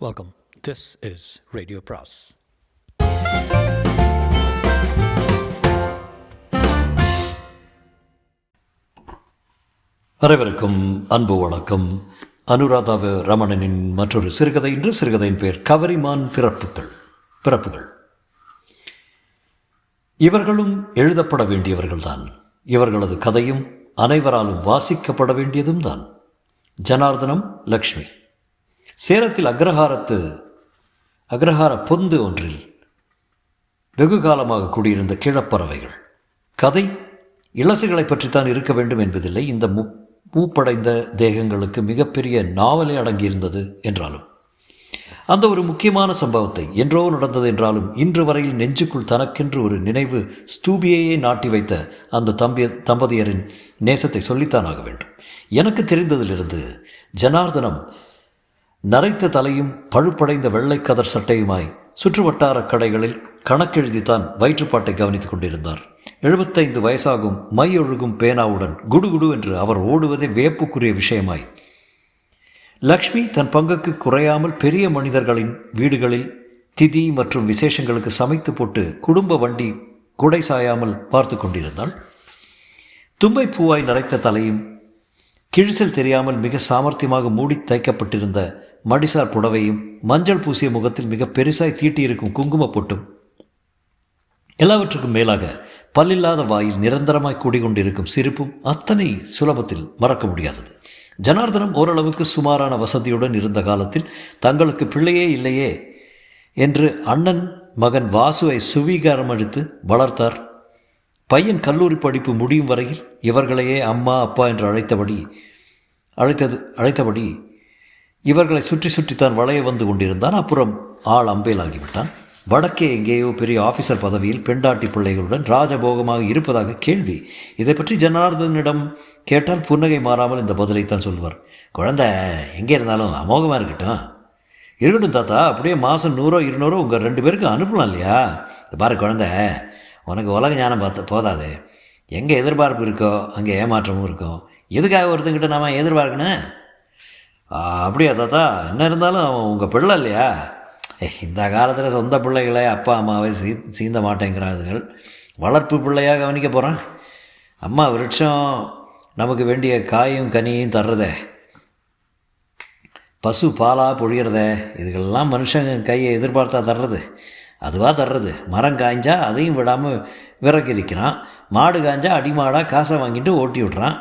Welcome. This is Radio Pras. அனைவருக்கும் அன்பு வணக்கம். அனுராதா ரமணனின் மற்றொரு சிறுகதை. இன்று சிறுகதையின் பெயர் கவரிமான் பிறப்புகள். இவர்களும் எழுதப்பட வேண்டியவர்கள்தான். இவர்களது கதையும் அனைவராலும் வாசிக்கப்பட வேண்டியதும் தான். ஜனார்தனம், லக்ஷ்மி. சேலத்தில் அக்ரஹார பொந்து ஒன்றில் வெகு காலமாக குடியிருந்த கிழப்பறவைகள். கதை இளசுகளை பற்றித்தான் இருக்க வேண்டும் என்பதில்லை. இந்த மூப்படைந்த தேகங்களுக்கு மிகப்பெரிய நாவலே அடங்கியிருந்தது என்றாலும், அந்த ஒரு முக்கியமான சம்பவத்தை என்றோ நடந்தது என்றாலும் இன்று வரையில் நெஞ்சுக்குள் தனக்கென்று ஒரு நினைவு ஸ்தூபியையே நாட்டி வைத்த அந்த தம்பதியரின் நேசத்தை சொல்லித்தான் ஆக வேண்டும். எனக்கு தெரிந்ததிலிருந்து ஜனார்தனம் நரைத்த தலையும் பழுப்படைந்த வெள்ளை கதர் சட்டையுமாய் சுற்றுவட்டார கடைகளில் கணக்கெழுதித்தான் வயிற்றுப்பாட்டை கவனித்துக் கொண்டிருந்தார். 75 வயசாகும் மை ஒழுகும் பேனாவுடன் குடுகுடு என்று அவர் ஓடுவதே வியப்புக்குரிய விஷயமாய், லக்ஷ்மி தன் பங்குக்கு குறையாமல் பெரிய மனிதர்களின் வீடுகளில் திதி மற்றும் விசேஷங்களுக்கு சமைத்து போட்டு குடும்ப வண்டி குடை சாயாமல் பார்த்து கொண்டிருந்தாள். தும்பை பூவாய் நரைத்த தலையும் கிழிசல் தெரியாமல் மிக சாமர்த்தியமாக மூடி தைக்கப்பட்டிருந்த மடிசார் புடவையும் மஞ்சள் பூசிய முகத்தில் மிக பெருசாய் தீட்டியிருக்கும் குங்கும பொட்டும், எல்லாவற்றுக்கும் மேலாக பல்லில்லாத வாயில் நிரந்தரமாய் கூடிக்கொண்டிருக்கும் சிரிப்பும் அத்தனை சுலபத்தில் மறக்க முடியாதது. ஜனார்தனம் ஓரளவுக்கு சுமாரான வசதியுடன் இருந்த காலத்தில் தங்களுக்கு பிள்ளையே இல்லையே என்று அண்ணன் மகன் வாசுவை சுவீகாரம் அளித்து வளர்த்தார். பையன் கல்லூரி படிப்பு முடியும் வரையில் இவர்களையே அம்மா அப்பா என்று அழைத்தபடி இவர்களை சுற்றி சுற்றித்தான் வளைய வந்து கொண்டிருந்தான். அப்புறம் ஆள் அம்பேலாகிவிட்டான். வடக்கே எங்கேயோ பெரிய ஆஃபீஸர் பதவியில் பெண்டாட்டி பிள்ளைகளுடன் ராஜபோகமாக இருப்பதாக கேள்வி. இதை பற்றி ஜனார்தனிடம் கேட்டால் புன்னகை மாறாமல் இந்த பதிலைத்தான் சொல்வார். குழந்தை எங்கே இருந்தாலும் அமோகமாக இருக்கட்டும் தாத்தா, அப்படியே மாதம் 100 200 உங்கள் 2 பேருக்கு அனுப்பலாம் இல்லையா? பாரு குழந்தை, உனக்கு உலக ஞானம் போதாது. எங்கே எதிர்பார்ப்பு இருக்கோ அங்கே ஏமாற்றமும் இருக்கும். எதுக்காக ஒருத்தங்கிட்ட நாம எதிர்பார்க்கணும்? அப்படியா தாத்தா? என்ன இருந்தாலும் உங்கள் பிள்ளை இல்லையா? இந்த காலத்தில் சொந்த பிள்ளைகளை அப்பா அம்மாவை சீந்த மாட்டேங்கிறார்கள். வளர்ப்பு பிள்ளையாக கவனிக்க போகிறான். அம்மா விருட்சம் நமக்கு வேண்டிய காயும் கனியும் தர்றதே, பசு பாலாக பொழியறதே, இதுகளெல்லாம் மனுஷன் கையை எதிர்பார்த்தா தர்றது, அதுவாக தர்றது. மரம் காய்ஞ்சா அதையும் விடாமல் விறக்கிரிக்கிறான். மாடு காய்ஞ்சா அடிமாடாக காசை வாங்கிட்டு ஓட்டி விட்றான்.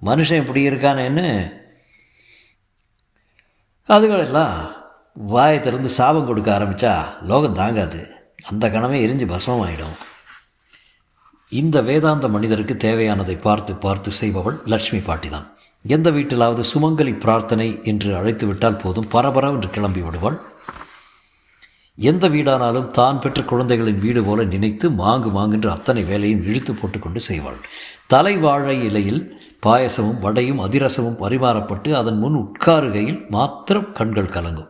மனுஷன் இப்படி இருக்கானேன்னு அதுகளெல்லாம் வாயை திறந்து சாபம் கொடுக்க ஆரம்பித்தா லோகம் தாங்காது. அந்த கணமே எரிஞ்சு பஸ்மமாயிடும். இந்த வேதாந்த மனிதருக்கு தேவையானதை பார்த்து பார்த்து செய்பவள் லட்சுமி பாட்டிதான். எந்த வீட்டிலாவது சுமங்கலி பிரார்த்தனை என்று அழைத்து விட்டால் போதும், பரபரவென்று கிளம்பி விடுவாள். எந்த வீடானாலும் தான் பெற்ற குழந்தைகளின் வீடு போல நினைத்து மாங்கென்று அத்தனை வேலையும் இழுத்து போட்டுக்கொண்டு செய்வாள். தலைவாழை இலையில் பாயசமும் வடையும் அதிரசமும் பரிமாறப்பட்டு அதன் முன் உட்காருகையில் மாத்திரம் கண்கள் கலங்கும்.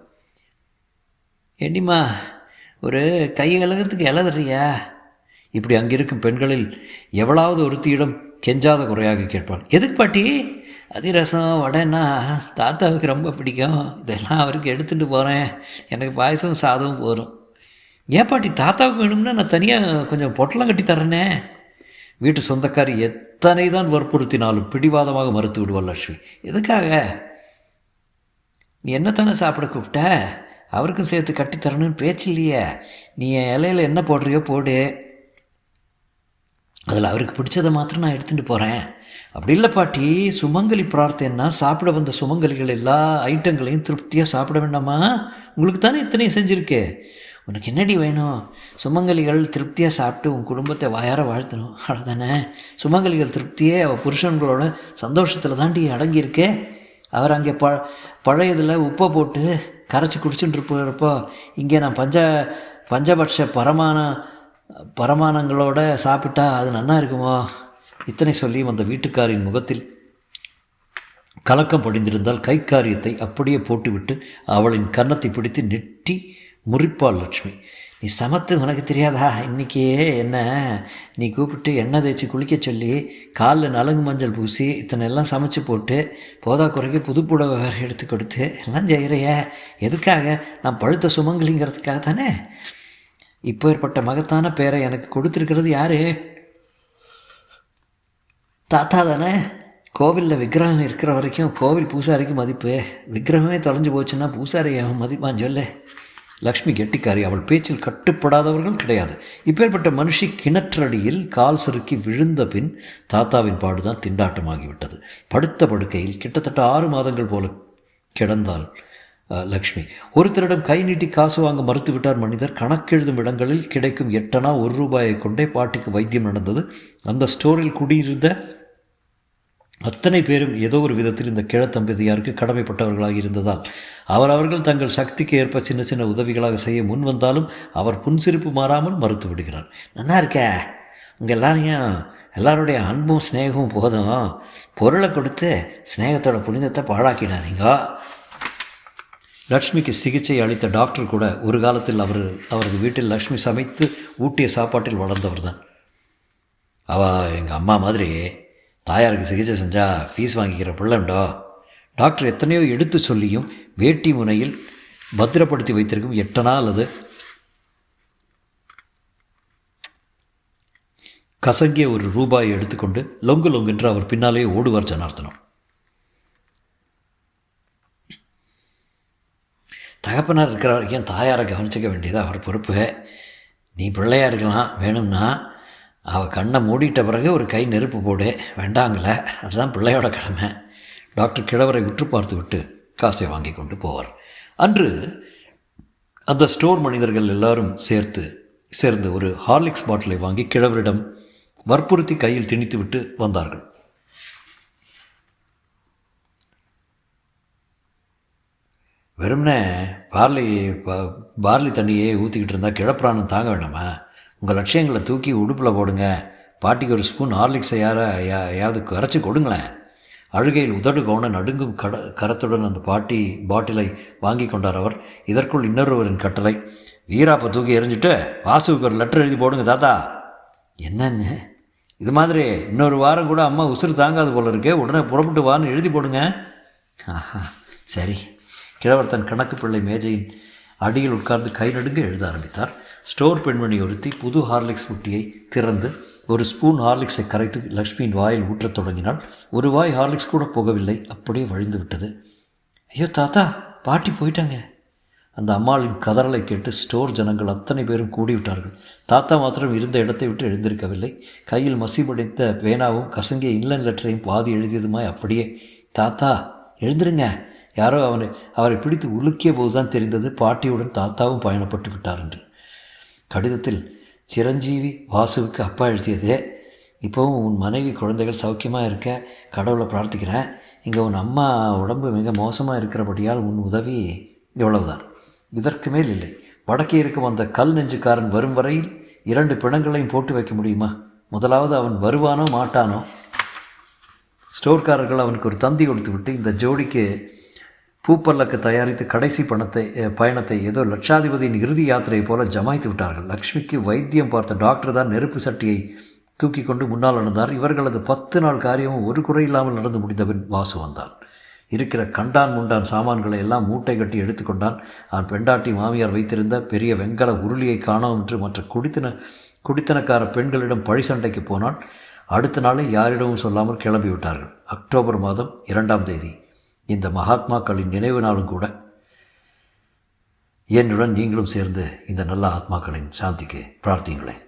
ஏண்டிம்மா, ஒரு கை கலகத்துக்கு இலதறியா? இப்படி அங்கிருக்கும் பெண்களில் எவ்வளவு ஒருத்தியிடம் கெஞ்சாத குறையாக கேட்பாள். எதுக்கு பாட்டி? அதிரசம் வடைன்னா தாத்தாவுக்கு ரொம்ப பிடிக்கும், இதெல்லாம் அவருக்கு எடுத்துகிட்டு போகிறேன். எனக்கு பாயசம் சாதமும் போதும். ஏன் பாட்டி, தாத்தாவுக்கு வேணும்னா நான் தனியாக கொஞ்சம் பொட்டலம் கட்டி தர்றேனே. வீட்டு சொந்தக்காரி எத்தனை தான் வற்புறுத்தினாலும் பிடிவாதமாக மறுத்து விடுவாள் லட்சுமி. எதுக்காக? நீ என்னத்தானே சாப்பிட கூப்பிட்ட? அவருக்கும் சேர்த்து கட்டித்தரணும்னு பேச்சு இல்லையே. நீ என் இலையில் என்ன போடுறியோ போடு, அதில் அவருக்கு பிடிச்சதை மாத்திரம் நான் எடுத்துகிட்டு போகிறேன். அப்படி இல்லை பாட்டி, சுமங்கலி பிரார்த்தனைன்னா சாப்பிட வந்த சுமங்கலிகள் எல்லா ஐட்டங்களையும் திருப்தியாக சாப்பிட வேண்டாமா? உங்களுக்கு தானே இத்தனையும் செஞ்சுருக்கே. உனக்கு என்னடி வேணும்? சுமங்கலிகள் திருப்தியாக சாப்பிட்டு உன் குடும்பத்தை வாயார வாழ்த்தணும், அவ்வளோதானே. சுமங்கலிகள் திருப்தியே அவள் புருஷன்களோட சந்தோஷத்தில் தாண்டி அடங்கியிருக்கே. அவர் அங்கே பழையதில் உப்பை போட்டு கரைச்சி குடிச்சுட்டு இருப்போ, இங்கே நான் பஞ்சபட்ச பரமானங்களோட சாப்பிட்டா அது நன்னா இருக்குமோ? இத்தனை சொல்லியும் அந்த வீட்டுக்காரின் முகத்தில் கலக்கம் படிந்திருந்தால் கைக்காரியத்தை அப்படியே போட்டுவிட்டு அவளின் கன்னத்தை பிடித்து நெட்டி முறிப்பாள் லட்சுமி. நீ சமத்து உனக்கு தெரியாதா? இன்றைக்கி என்ன நீ கூப்பிட்டு எண்ணெய் தேய்ச்சி குளிக்க சொல்லி காலில் நலங்கு மஞ்சள் பூசி இத்தனை எல்லாம் சமைச்சு போட்டு போதா குறைக்கு புதுப்புடவை வேறு எடுத்து கொடுத்து எல்லாம் செய்கிறைய எதுக்காக? நான் பழுத்த சுமங்கலிங்கிறதுக்காக தானே. இப்போ ஏற்பட்ட மகத்தான பேரை எனக்கு கொடுத்துருக்கிறது யார்? தாத்தா தானே. கோவிலில் விக்கிரகம் இருக்கிற வரைக்கும் கோவில் பூசாரிக்கு மதிப்பு. விக்கிரகமே தொலைஞ்சு போச்சுன்னா பூசாரி மதிப்பான்னு சொல்லு. லக்ஷ்மி கெட்டிக்காரி. அவள் பேச்சில் கட்டுப்படாதவர்கள் கிடையாது. இப்பேற்பட்ட மனுஷி கிணற்றடியில் கால் சறுக்கி விழுந்த பின் தாத்தாவின் பாடுதான் திண்டாட்டமாகிவிட்டது. படுத்த படுக்கையில் கிட்டத்தட்ட 6 மாதங்கள் போல கிடந்தாள் லக்ஷ்மி. ஒருத்தரிடம் கை நீட்டி காசு வாங்க மறுத்துவிட்டார் மனிதர். கணக்கெழுதும் இடங்களில் கிடைக்கும் 8 அணா 1 ரூபாயை கொண்டே பாட்டிக்கு வைத்தியம் நடந்தது. அந்த ஸ்டோரில் குடியிருந்த அத்தனை பேரும் ஏதோ ஒரு விதத்தில் இந்த கிழத்தம்பதியாருக்கு கடமைப்பட்டவர்களாக இருந்ததால் அவர்கள் தங்கள் சக்திக்கு ஏற்ப சின்ன சின்ன உதவிகளாக செய்ய முன் வந்தாலும் அவர் புன்சிரிப்பு மாறாமல் மறுத்து விடுகிறார். நல்லா இருக்க, உங்கள் எல்லாருடைய அன்பும் ஸ்நேகமும் போதும். பொருளை கொடுத்து ஸ்நேகத்தோட புனிதத்தை பாழாக்கிடாதீங்க. லக்ஷ்மிக்கு சிகிச்சை அளித்த டாக்டர் கூட ஒரு காலத்தில் அவரது வீட்டில் லக்ஷ்மி சமைத்து ஊட்டிய சாப்பாட்டில் வளர்ந்தவர் தான். அவள் எங்கள் அம்மா மாதிரி தாயாருக்கு சிகிச்சை செஞ்சால் ஃபீஸ் வாங்கிக்கிற பிள்ளைண்டோ. டாக்டர் எத்தனையோ எடுத்து சொல்லியும் வேட்டி முனையில் பத்திரப்படுத்தி வைத்திருக்கும் 8 அணா அல்லது கசங்கிய 1 ரூபாயை எடுத்துக்கொண்டு லொங்கு லொங்கென்று அவர் பின்னாலே ஓடுவார் ஜனார்த்தனம். தகப்பனார் இருக்கிற வரைக்கும் தாயாரை கவனிச்சிக்க வேண்டியது அவர் பொறுப்பு. நீ பிள்ளையாக இருக்கலாம், வேணும்னா அவள் கண்ணை மூடிட்ட பிறகு ஒரு கை நெருப்பு போடு, வேண்டாங்கள, அதுதான் பிள்ளையோட கடமை. டாக்டர் கிழவரை உற்று பார்த்து விட்டு காசை வாங்கி கொண்டு போவார். அன்று அந்த ஸ்டோர் மனிதர்கள் எல்லாரும் சேர்ந்து ஒரு ஹார்லிக்ஸ் பாட்டிலை வாங்கி கிழவரிடம் வற்புறுத்தி கையில் திணித்து விட்டு வந்தார்கள். வெறும்னே பார்லி தண்ணியே ஊற்றிக்கிட்டு இருந்தால் கிழப்பிராணம் தாங்க வேண்டாமா? உங்கள் லட்சியங்களை தூக்கி உடுப்பில் போடுங்க. பாட்டிக்கு ஒரு ஸ்பூன் ஹார்லிக்ஸை யாவது கரைச்சி கொடுங்களேன். அழுகையில் உதடு கவுன நடுங்கும் கரத்துடன் அந்த பாட்டிலை வாங்கி கொண்டார் அவர். இதற்குள் இன்னொருவரின் கட்டளை. வீராப்பை தூக்கி எறிஞ்சிட்டு வாசுவுக்கு ஒரு லெட்டர் எழுதி போடுங்க தாத்தா. என்னன்னு? இது மாதிரி இன்னொரு வாரம் கூட அம்மா உசுறு தாங்காது போல இருக்கே, உடனே புறப்பட்டு வான்னு எழுதி போடுங்க. ஆஹா, சரி. கிழவர் தன் கணக்கு பிள்ளை மேஜையின் அடியில் உட்கார்ந்து கை நடுங்க எழுத ஆரம்பித்தார். ஸ்டோர் பெண்மணி ஒருத்தி புது ஹார்லிக்ஸ் புட்டியை திறந்து ஒரு ஸ்பூன் ஹார்லிக்ஸை கரைத்து லக்ஷ்மியின் வாயில் ஊற்றத் தொடங்கினாள். ஒரு வாய் ஹார்லிக்ஸ் கூட போகவில்லை, அப்படியே வழிந்து விட்டது. ஐயோ தாத்தா, பாட்டி போயிட்டாங்க. அந்த அம்மாளின் கதறலை கேட்டு ஸ்டோர் ஜனங்கள் அத்தனை பேரும் கூடிவிட்டார்கள். தாத்தா மாத்திரம் இருந்த இடத்தை விட்டு எழுந்திருக்கவில்லை. கையில் மசிபடைத்த பேனாவும் கசங்கிய இன்லைன் லெட்டரையும் பாதி எழுதியதுமாய் அப்படியே. தாத்தா எழுந்திருங்க. யாரோ அவரை பிடித்து உலுக்கிய போதுதான் தெரிந்தது பாட்டியுடன் தாத்தாவும் பயணப்பட்டு விட்டார் என்று. கடிதத்தில் சிரஞ்சீவி வாசுவுக்கு அப்பா எழுதியதே. இப்போவும் உன் மனைவி குழந்தைகள் சௌக்கியமாக இருக்க கடவுளை பிரார்த்திக்கிறேன். இங்கே உன் அம்மா உடம்பு மிக மோசமாக இருக்கிறபடியால் உன் உதவி இவ்வளவுதான், இதற்கு மேல் இல்லை. வடக்கே இருக்கும் அந்த கல் நெஞ்சுக்காரன் வரும் வரையில் 2 பிணங்களையும் போட்டு வைக்க முடியுமா? முதலாவது அவன் வருவானோ மாட்டானோ. ஸ்டோர்காரர்கள் அவனுக்கு ஒரு தந்தி கொடுத்து விட்டு இந்த ஜோடிக்கு பூப்பல்லக்கு தயாரித்து கடைசி பயணத்தை ஏதோ லட்சாதிபதியின் இறுதி யாத்திரையை போல ஜமாய்த்து விட்டார்கள். லக்ஷ்மிக்கு வைத்தியம் பார்த்த டாக்டர் தான் நெருப்பு சட்டியை தூக்கி கொண்டு முன்னால் நடந்தார். இவர்களது 10 நாள் காரியமும் ஒரு குறையில்லாமல் நடந்து முடிந்தபின் வாசு வந்தான். இருக்கிற கண்டான் முண்டான் சாமான்களை எல்லாம் மூட்டை கட்டி எடுத்துக்கொண்டான். அவன் பெண்டாட்டி மாமியார் வைத்திருந்த பெரிய வெங்கல உருளியை காணோம் என்று மற்ற குடித்தனக்கார பெண்களிடம் பழி சண்டைக்கு போனான். அடுத்த நாளை யாரிடமும் சொல்லாமல் கிளம்பிவிட்டார்கள். அக்டோபர் மாதம் 2ஆம் தேதி, இந்த மகாத்மாக்களின் நினைவு நாளும் கூட. என்னுடன் நீங்களும் சேர்ந்து இந்த நல்ல ஆத்மாக்களின் சாந்திக்கு பிரார்த்திங்களேன்.